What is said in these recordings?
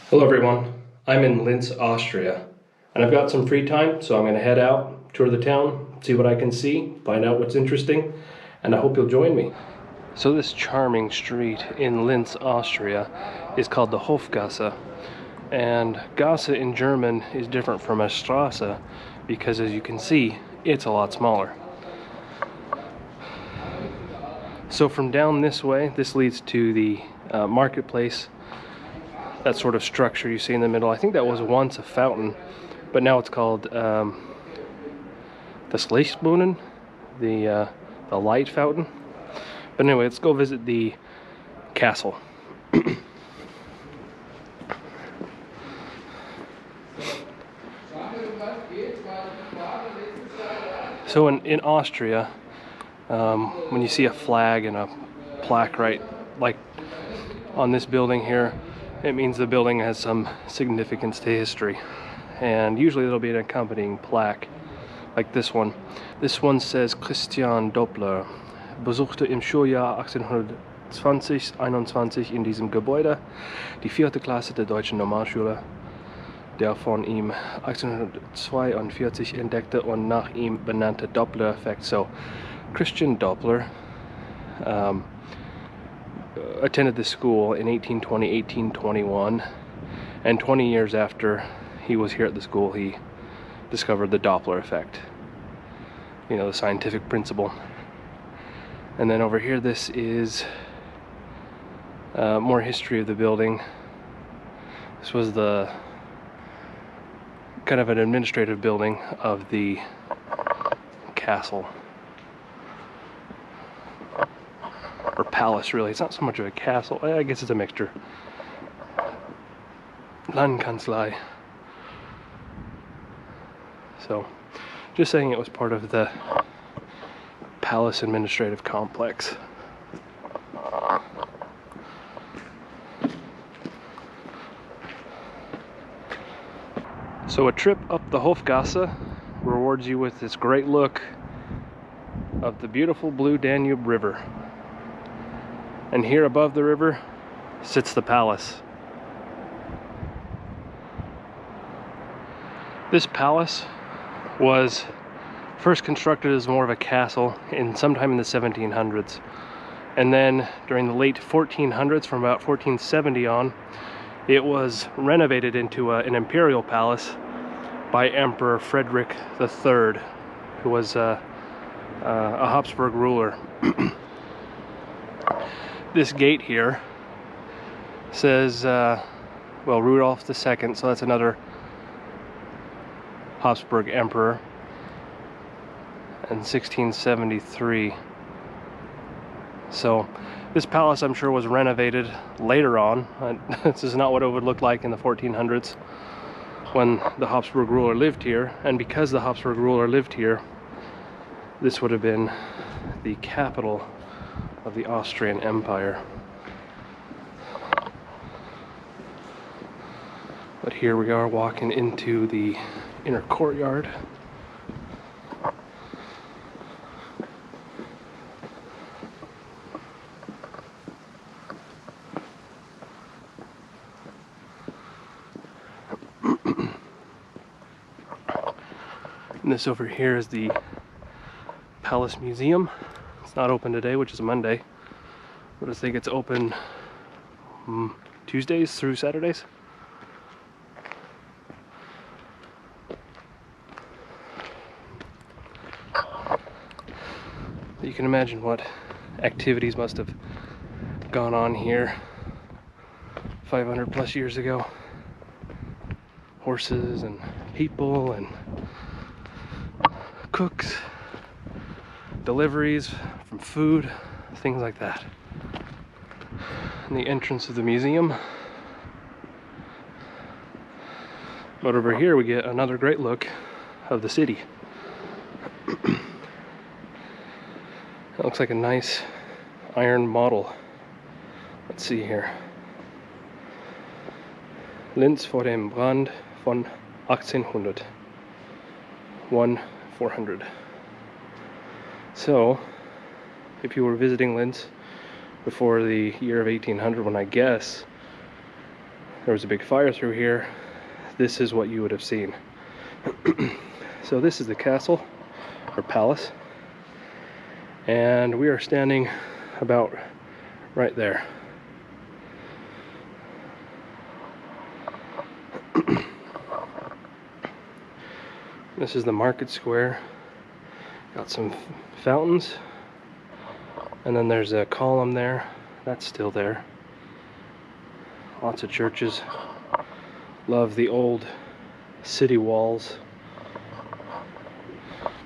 Hello everyone, I'm in Linz, Austria, and I've got some free time, so I'm going to head out, tour the town, see what I can see, find out what's interesting, and I hope you'll join me. So this charming street in Linz, Austria is called the Hofgasse, and Gasse in German is different from a Straße because, as you can see, it's a lot smaller. So from down this way, this leads to the marketplace. That sort of structure you see in the middle, I think that was once a fountain, but now it's called the Lichtbrunnen, the light fountain. But anyway, let's go visit the castle. So in Austria, when you see a flag and a plaque right like on this building here, it means the building has some significance to history, and usually there'll be an accompanying plaque like this one. This one says Christian Doppler besuchte im Schuljahr 1820-21 in diesem Gebäude die 4. Klasse der deutschen Normalschule, der von ihm 1842 entdeckte und nach ihm benannte Doppler-Effekt. So Christian Doppler attended this school in 1820-1821, and 20 years after he was here at the school, he discovered the Doppler effect, you know, the scientific principle. And then over here, this is more history of the building. This was the kind of an administrative building of the castle. Or palace, really. It's not so much of a castle. I guess it's a mixture. Landkanzlei. So, just saying it was part of the palace administrative complex. So a trip up the Hofgasse rewards you with this great look of the beautiful blue Danube River. And here above the river sits the palace. This palace was first constructed as more of a castle sometime in the 1700s. And then during the late 1400s, from about 1470 on, it was renovated into an imperial palace by Emperor Frederick III, who was a Habsburg ruler. This gate here says, well, Rudolph II, so that's another Habsburg emperor, in 1673. So this palace, I'm sure, was renovated later on. This is not what it would look like in the 1400s when the Habsburg ruler lived here, and because the Habsburg ruler lived here, this would have been the capital of the Austrian Empire. But here we are walking into the inner courtyard. And this over here is the Palace Museum. It's not open today, which is Monday, but I think it's open Tuesdays through Saturdays. You can imagine what activities must have gone on here 500 plus years ago. Horses and people and cooks, deliveries from food, things like that. And the entrance of the museum. But over here we get another great look of the city. It looks like a nice iron model. Let's see here. Linz vor dem Brand von 1800. 1400. So, if you were visiting Linz before the year of 1800, when I guess there was a big fire through here, this is what you would have seen. So this is the castle, or palace, and we are standing about right there. This is the market square. Got some fountains, and then there's a column there. That's still there. Lots of churches. Love the old city walls.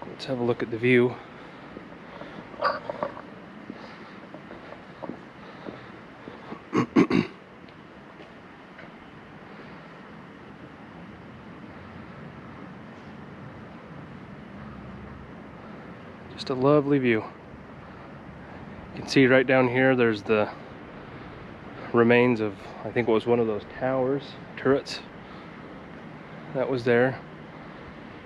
Let's have a look at the view. Just a lovely view. You can see right down here there's the remains of, I think it was one of those turrets that was there.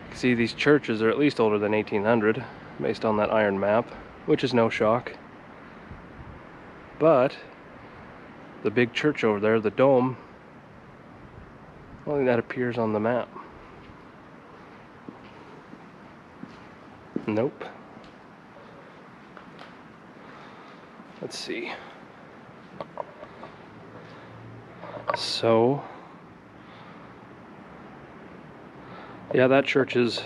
You can see these churches are at least older than 1800 based on that iron map, which is no shock. But the big church over there, the dome, I don't think that appears on the map. Nope. Let's see. So, yeah, that church was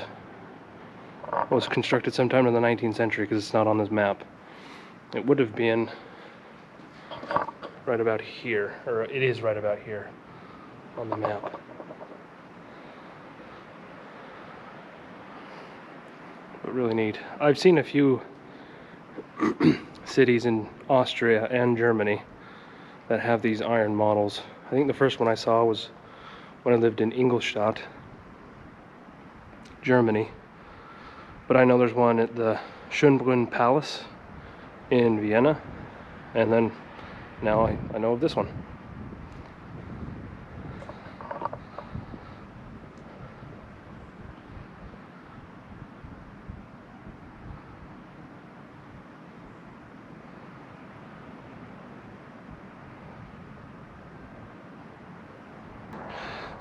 constructed sometime in the 19th century because it's not on this map. It would have been right about here, or it is right about here on the map. But really neat. I've seen a few cities in Austria and Germany that have these iron models. I think the first one I saw was when I lived in Ingolstadt, Germany. But I know there's one at the Schönbrunn Palace in Vienna, and then now I know of this one.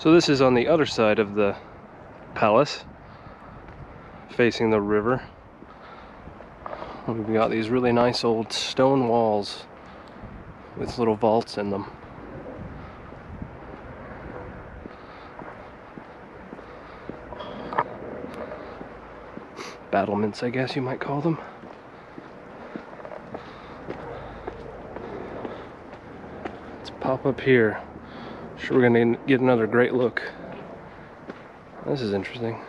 So this is on the other side of the palace, facing the river. We've got these really nice old stone walls with little vaults in them. Battlements, I guess you might call them. Let's pop up here. Sure, we're gonna get another great look. This is interesting.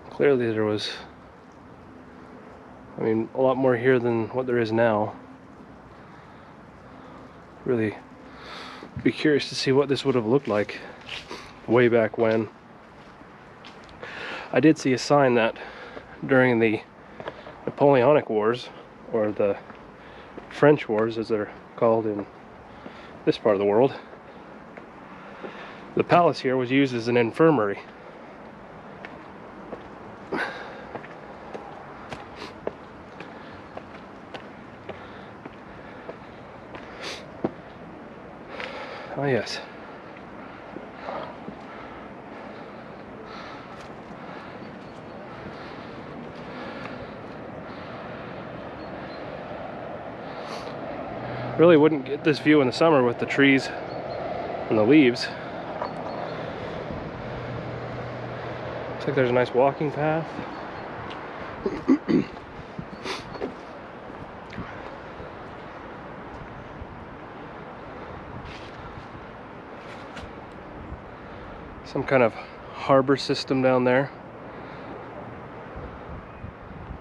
Clearly there was, I mean, a lot more here than what there is now. Really be curious to see what this would have looked like way back when. I did see a sign that during the Napoleonic Wars, or the French Wars as they're called in this part of the world, the palace here was used as an infirmary. Oh yes. Really wouldn't get this view in the summer with the trees and the leaves. Looks like there's a nice walking path. Some kind of harbor system down there.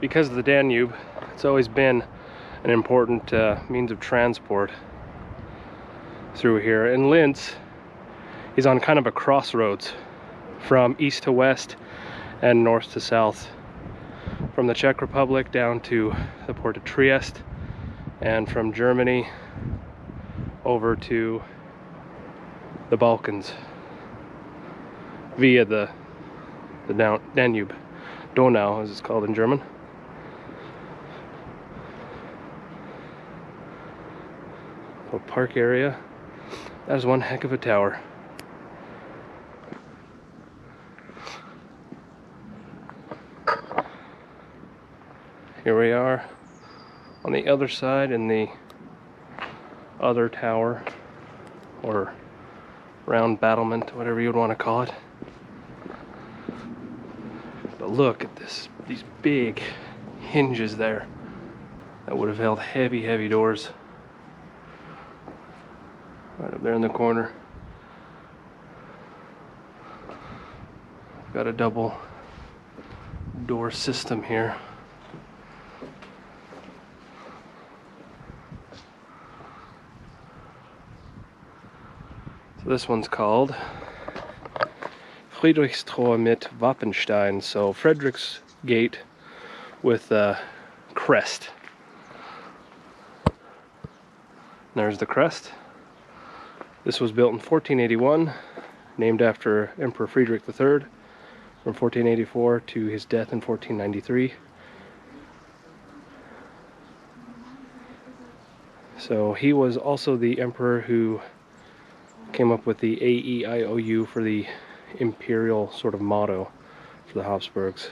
Because of the Danube, it's always been an important means of transport through here. And Linz is on kind of a crossroads from east to west and north to south, from the Czech Republic down to the port of Trieste, and from Germany over to the Balkans via the Danube, Donau as it's called in German. little park area. That is one heck of a tower. Here we are on the other side in the other tower, or round battlement, whatever you would want to call it. But look at this, these big hinges there that would have held heavy, heavy doors. Right up there in the corner. Got a double door system here. So this one's called Friedrichstor mit Wappenstein, so Frederick's Gate with a crest. There's the crest. This was built in 1481, named after Emperor Friedrich III, from 1484 to his death in 1493. So he was also the emperor who came up with the AEIOU for the imperial sort of motto for the Habsburgs.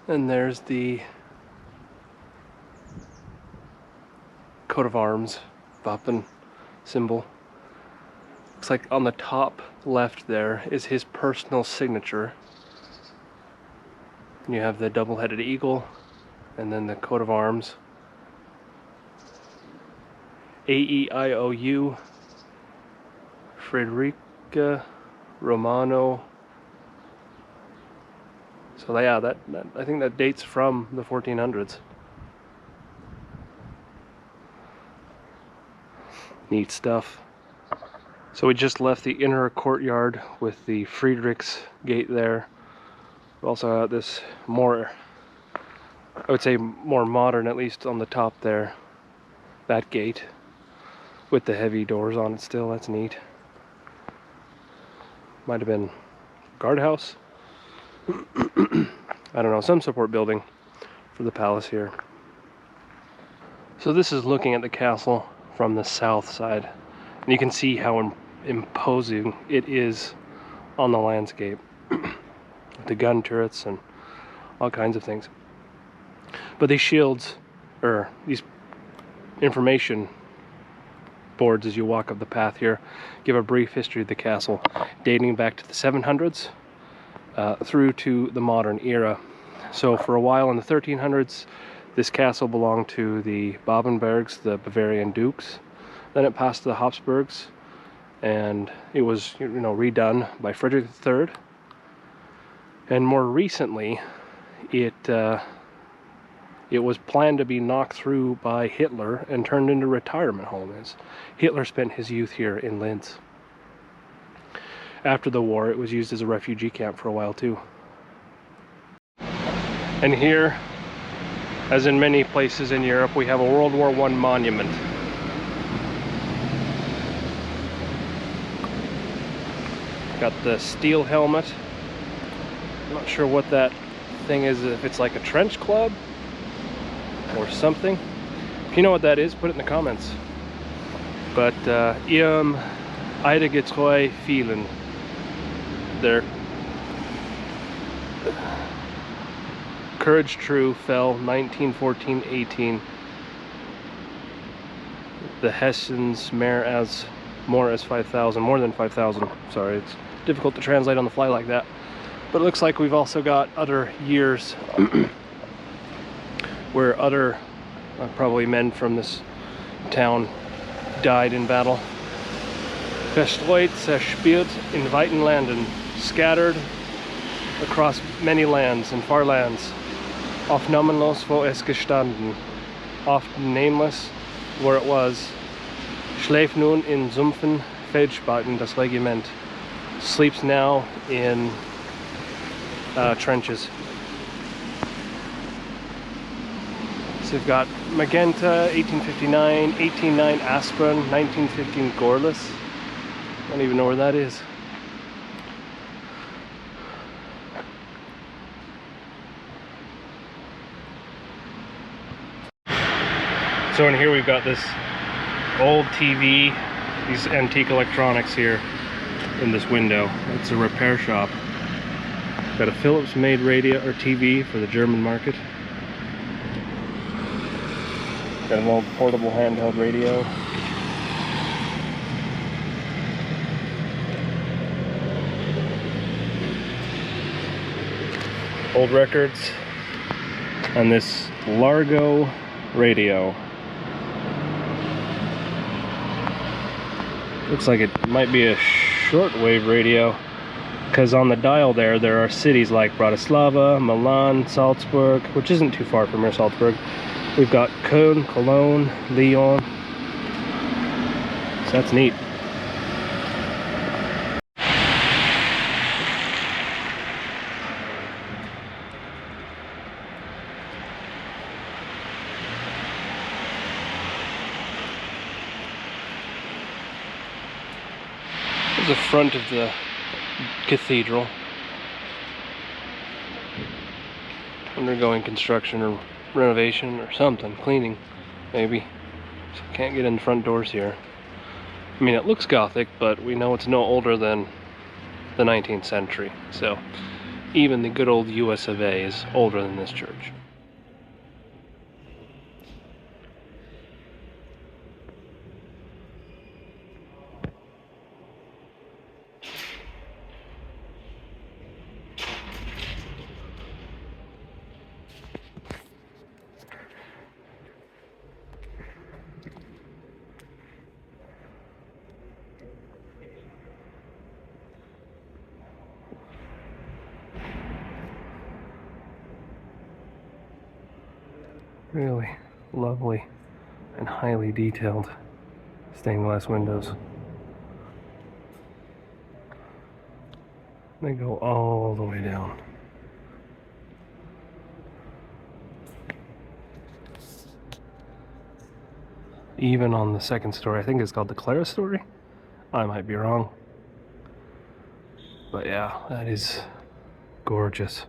And there's the coat of arms, Wappen symbol. Looks like on the top left there is his personal signature. And you have the double-headed eagle, and then the coat of arms. AEIOU, Frederica Romano. So yeah, that I think that dates from the 1400s. Neat stuff. So we just left the inner courtyard with the Friedrich's Gate there. We also got this more, I would say more modern, at least on the top there, that gate with the heavy doors on it still. That's neat. Might have been guardhouse. I don't know, some support building for the palace here. So this is looking at the castle from the south side, and you can see how imposing it is on the landscape. The gun turrets and all kinds of things. But these shields, or these information boards as you walk up the path here, give a brief history of the castle, dating back to the 700s through to the modern era. So for a while in the 1300s, this castle belonged to the Babenbergs, the Bavarian dukes. Then it passed to the Habsburgs, and it was, redone by Frederick III. And more recently, it was planned to be knocked through by Hitler and turned into a retirement home, as Hitler spent his youth here in Linz. After the war, it was used as a refugee camp for a while too. And here, as in many places in Europe, we have a World War I monument. Got the steel helmet. I'm not sure what that thing is, if it's like a trench club or something. If you know what that is, put it in the comments. But ihrem Eide getreu fielen. Their courage true fell 1914-18. The Hessians more than 5,000. Sorry, it's difficult to translate on the fly like that. But it looks like we've also got other years where other, probably men from this town, died in battle. Verstreut, zerspielt in weiten Landen, scattered across many lands and far lands. Oft namenlos wo es gestanden, oft nameless where it was. Schläft nun in Sumpfen, Feldspalten das Regiment. Sleeps now in trenches. So we've got Magenta, 1859, 1809 Aspirin, 1915 Gorlice. I don't even know where that is. So in here we've got this old TV, these antique electronics here in this window. It's a repair shop. Got a Philips made radio or TV for the German market. Got an old portable handheld radio. Old records. And this Largo radio. Looks like it might be a shortwave radio, because on the dial there are cities like Bratislava, Milan, Salzburg, which isn't too far from here, Salzburg. We've got Köln, Cologne, Lyon. So that's neat. The front of the cathedral, undergoing construction or renovation or something, cleaning maybe. So can't get in the front doors here. I mean, it looks Gothic, but we know it's no older than the 19th century, so even the good old US of A is older than this church. Really lovely and highly detailed stained glass windows. They go all the way down. Even on the second story, I think it's called the Clara story. I might be wrong. But yeah, that is gorgeous.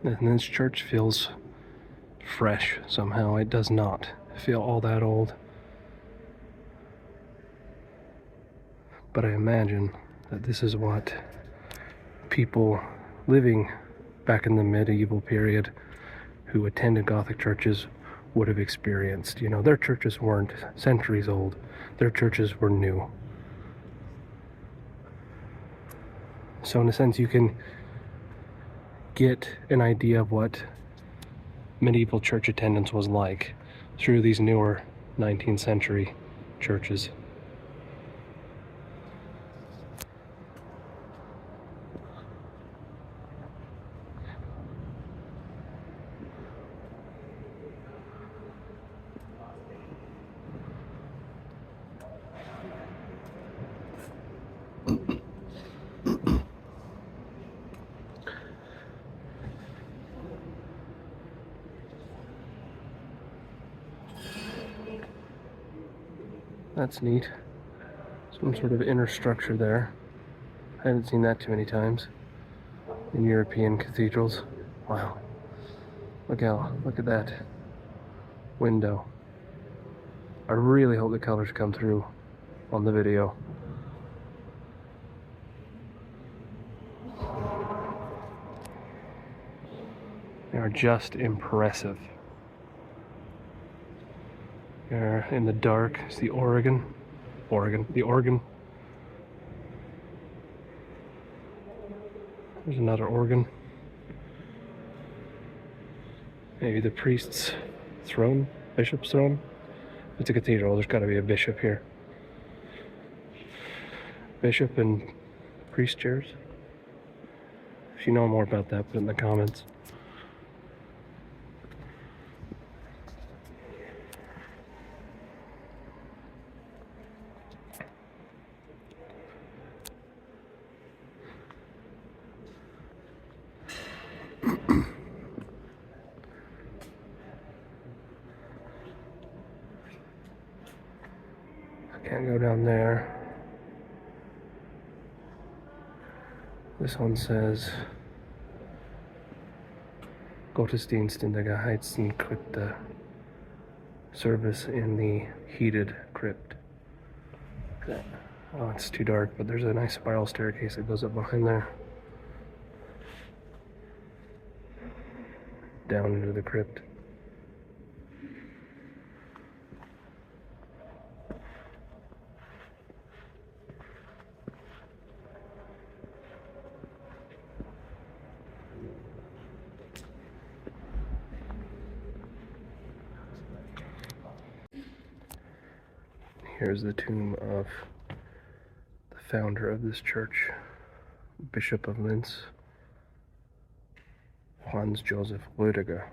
And this church feels fresh somehow. It does not feel all that old. But I imagine that this is what people living back in the medieval period who attended Gothic churches would have experienced. You know, their churches weren't centuries old. Their churches were new. So in a sense, you can get an idea of what medieval church attendance was like through these newer 19th century churches. That's neat. Some sort of inner structure there. I haven't seen that too many times in European cathedrals. Wow. Look at that window. I really hope the colors come through on the video. They are just impressive. There in the dark is the organ. There's another organ. Maybe the priest's throne, bishop's throne. It's a cathedral, there's got to be a bishop here. Bishop and priest chairs. If you know more about that, put it in the comments. Can't go down there. This one says Gottesdienst in der geheizten Krypta. Service in the heated crypt. Oh, it's too dark, but there's a nice spiral staircase that goes up behind there. Down into the crypt. Here's the tomb of the founder of this church, Bishop of Linz, Franz Joseph Rödiger,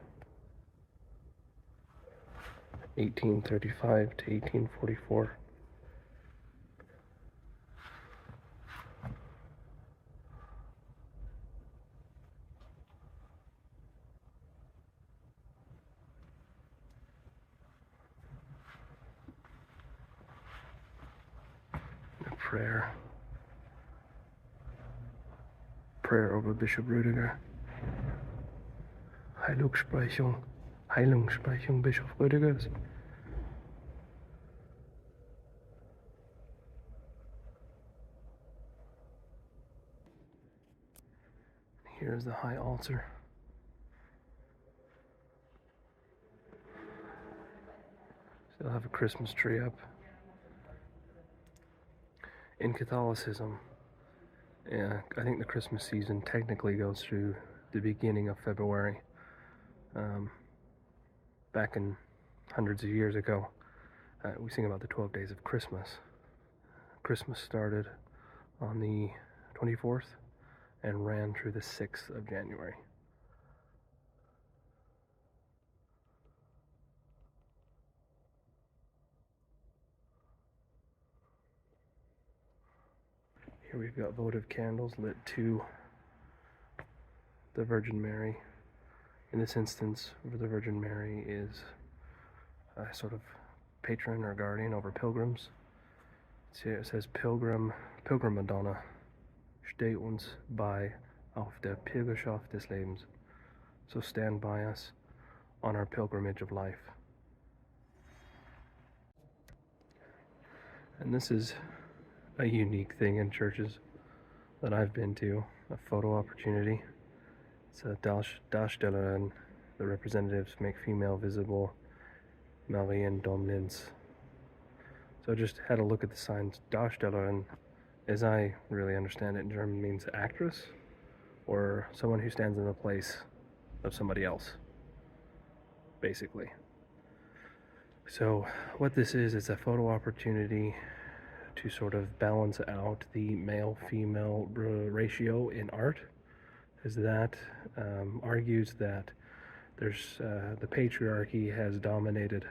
1835 to 1844. Prayer over Bishop Rödiger. Heilungssprechung Bischof Rödigers. Here's the high altar. Still have a Christmas tree up. In Catholicism, yeah, I think the Christmas season technically goes through the beginning of February. Back in hundreds of years ago, we sing about the 12 days of Christmas. Christmas started on the 24th and ran through the 6th of January. Here we've got votive candles lit to the Virgin Mary. In this instance, the Virgin Mary is a sort of patron or guardian over pilgrims. It says, Pilgrim Madonna, steh uns bei auf der Pilgerschaft des Lebens. So stand by us on our pilgrimage of life. And this is a unique thing in churches that I've been to, a photo opportunity. It's a Darstellerin, the representatives make female visible, Marien Dom Linz. So I just had a look at the signs. Darstellerin, as I really understand it in German, means actress, or someone who stands in the place of somebody else, basically. So what this is a photo opportunity to sort of balance out the male-female ratio in art, as that argues that there's the patriarchy has dominated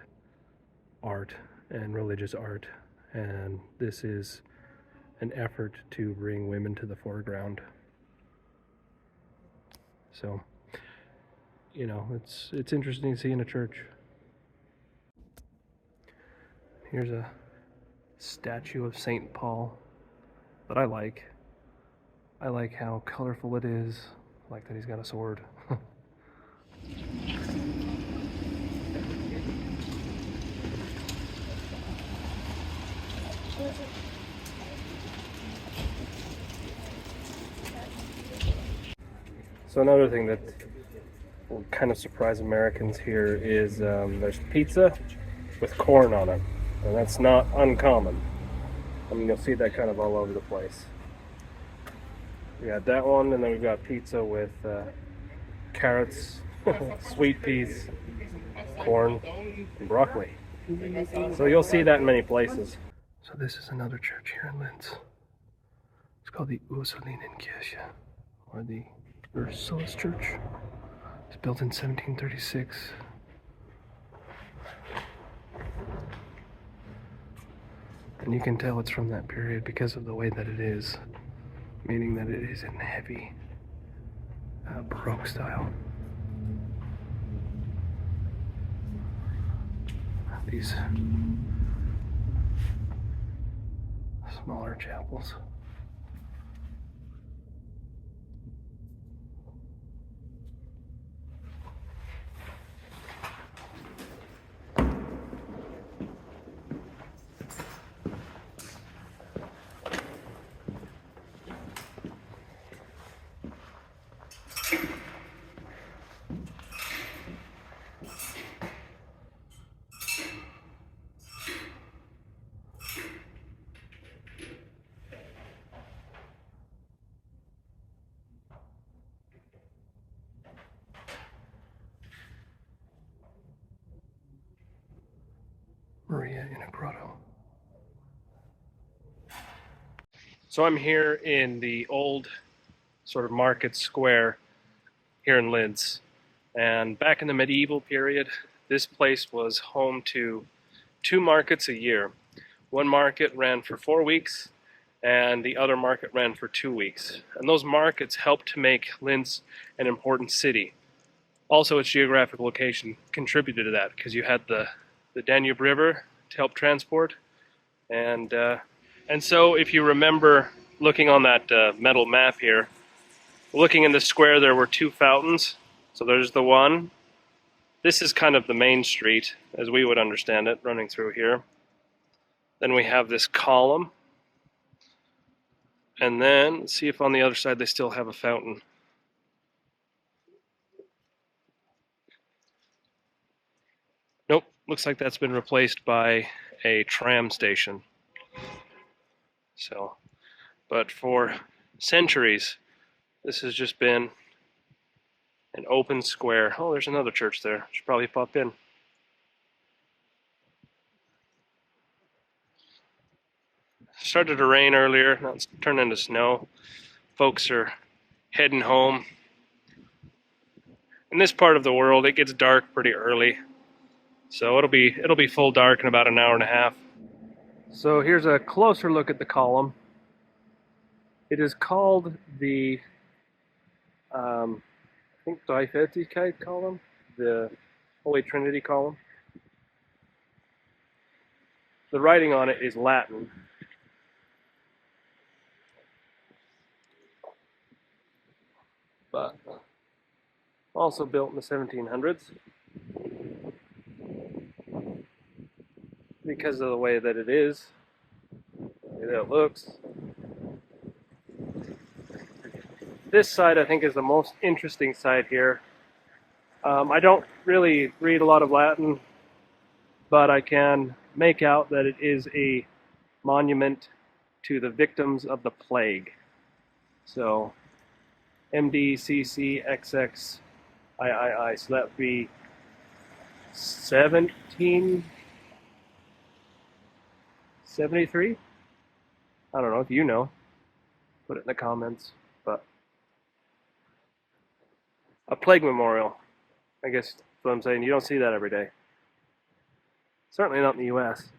art and religious art, and this is an effort to bring women to the foreground. So, you know, it's interesting to see in a church. Here's a statue of St. Paul that I like. I like how colorful it is. I like that he's got a sword. So another thing that will kind of surprise Americans here is there's pizza with corn on it. And that's not uncommon. I mean, you'll see that kind of all over the place. We got that one, and then we've got pizza with carrots, sweet peas, corn, and broccoli. So you'll see that in many places. So this is another church here in Linz. It's called the Ursulinenkirche, or the Ursulus Church. It's built in 1736. And you can tell it's from that period because of the way that it is, meaning that it is in heavy baroque style. These smaller chapels. Maria in a grotto. So I'm here in the old sort of market square here in Linz. And back in the medieval period, this place was home to 2 markets a year. One market ran for 4 weeks, and the other market ran for 2 weeks. And those markets helped to make Linz an important city. Also, its geographic location contributed to that, because you had the Danube River to help transport. And so if you remember looking on that metal map here, looking in the square, there were 2 fountains. So there's the one. This is kind of the main street, as we would understand it, running through here. Then we have this column. And then, let's see if on the other side they still have a fountain. Nope, looks like that's been replaced by a tram station. So, but for centuries, this has just been an open square. Oh, there's another church there. Should probably pop in. Started to rain earlier. Now it's turned into snow. Folks are heading home. In this part of the world, it gets dark pretty early. So it'll be full dark in about an hour and a half. So here's a closer look at the column. It is called the I think Dreifaltigkeit column, the Holy Trinity column. The writing on it is Latin. But also built in the 1700s. Because of the way that it is, the way that it looks. This side, I think, is the most interesting side here. I don't really read a lot of Latin, but I can make out that it is a monument to the victims of the plague. So, MDCCXXIII, so that would be 1773? I don't know if you know. Put it in the comments. But a plague memorial. I guess that's what I'm saying. You don't see that every day. Certainly not in the US.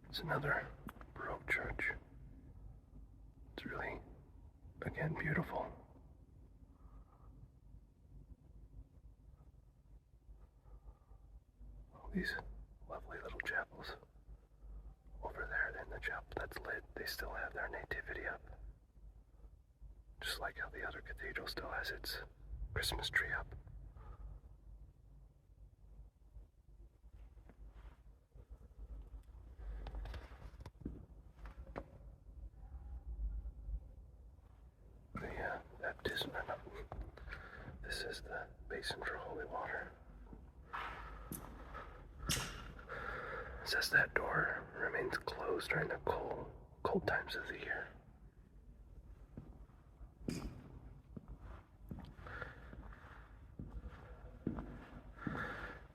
It's another Baroque church. It's really, again, beautiful. All these lovely little chapels. Over there in the chapel that's lit, they still have their nativity up. Just like how the other cathedral still has its Christmas tree up. Baptism. This is the basin for holy water. It says that door remains closed during the cold times of the year.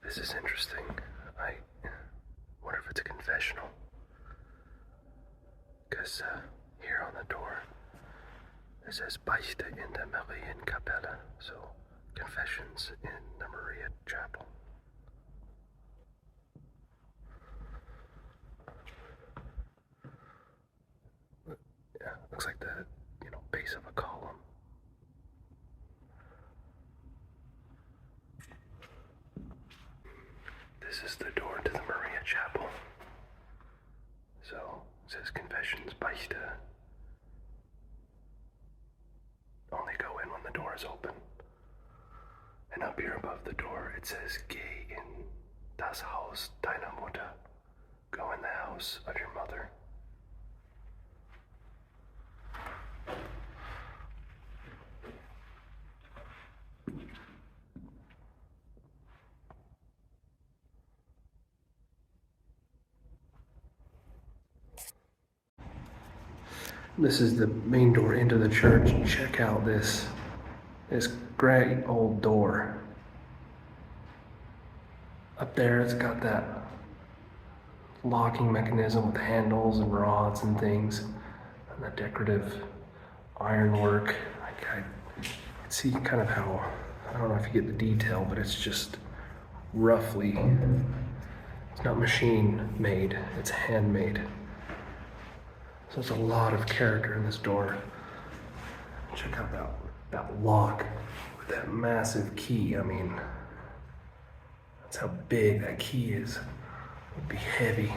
This is interesting. I wonder if it's a confessional. Because here on the door, it says Beichte in der Marienkapelle, so confessions in the Maria Chapel. Yeah, looks like the base of a column. This is the door to the Maria Chapel. So it says confessions Beichte. Only go in when the door is open. And up here above the door it says Geh in das Haus deiner Mutter. Go in the house of your mother. This is the main door into the church. Check out this great old door. Up there, it's got that locking mechanism with handles and rods and things, and the decorative ironwork. I can see kind of how, I don't know if you get the detail, but it's just roughly, it's not machine made, it's handmade. So there's a lot of character in this door. Check out that lock with that massive key. I mean, that's how big that key is. It would be heavy.